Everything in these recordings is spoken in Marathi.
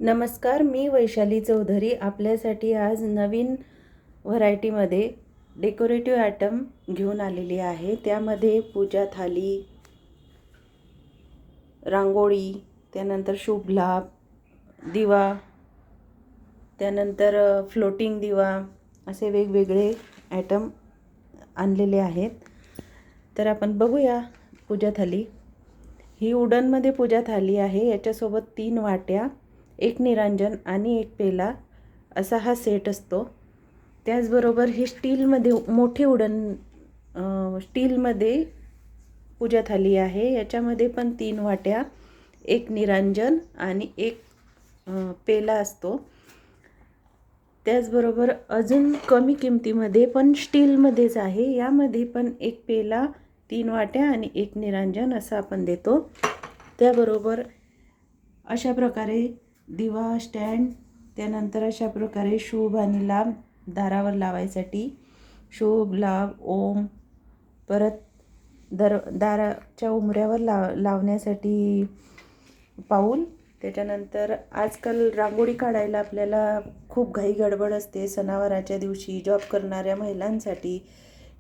नमस्कार, मी वैशाली चौधरी आपल्यासाठी आज नवीन व्हरायटीमध्ये डेकोरेटिव्ह आयटम घेऊन आलेली आहे। त्यामध्ये पूजा थाली, रांगोळी, त्यानंतर शुभ लाभ, दिवा, त्यानंतर फ्लोटिंग दिवा असे वेगवेगळे आयटम आणलेले आहेत। तर आपण बघूया पूजा थाली। ही वुडनमध्ये पूजा थाली आहे। याच्यासोबत 3 वाट्या, एक निरांजन आणि एक पेला असा हा सेट असतो। त्याचबरोबर ही स्टीलमध्ये मोठी स्टीलमध्ये पूजा थाली आहे। याच्यामध्ये पण 3 वाट्या, एक निरांजन आणि एक पेला असतो। त्याचबरोबर अजून कमी किमतीमध्ये पण स्टीलमध्येच आहे। यामध्ये पण एक पेला, 3 वाट्या आणि एक निरांजन असं आपण देतो। त्याबरोबर अशा प्रकारे दिवा स्टँड, त्यानंतर अशा प्रकारे शुभ आणि लाभ दारावर लावायसाठी शुभ लाभ ओम, परत दाराच्या उंबऱ्यावर लावण्यासाठी पाऊल। त्याच्यानंतर आजकाल रांगोळी काढायला आपल्याला खूप घाई गडबड असते। सणावाराच्या दिवशी जॉब करणाऱ्या महिलांसाठी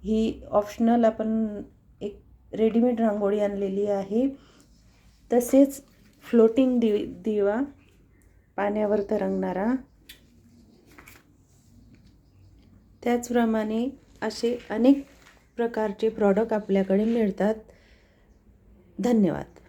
ही ऑप्शनल आपण एक रेडीमेड रांगोळी आणलेली आहे। तसेच फ्लोटिंग दिवा, पाण्यावर तरंगणारा। त्याचप्रमाणे असे अनेक प्रकारचे प्रॉडक्ट आपल्याकडे मिळतात। धन्यवाद।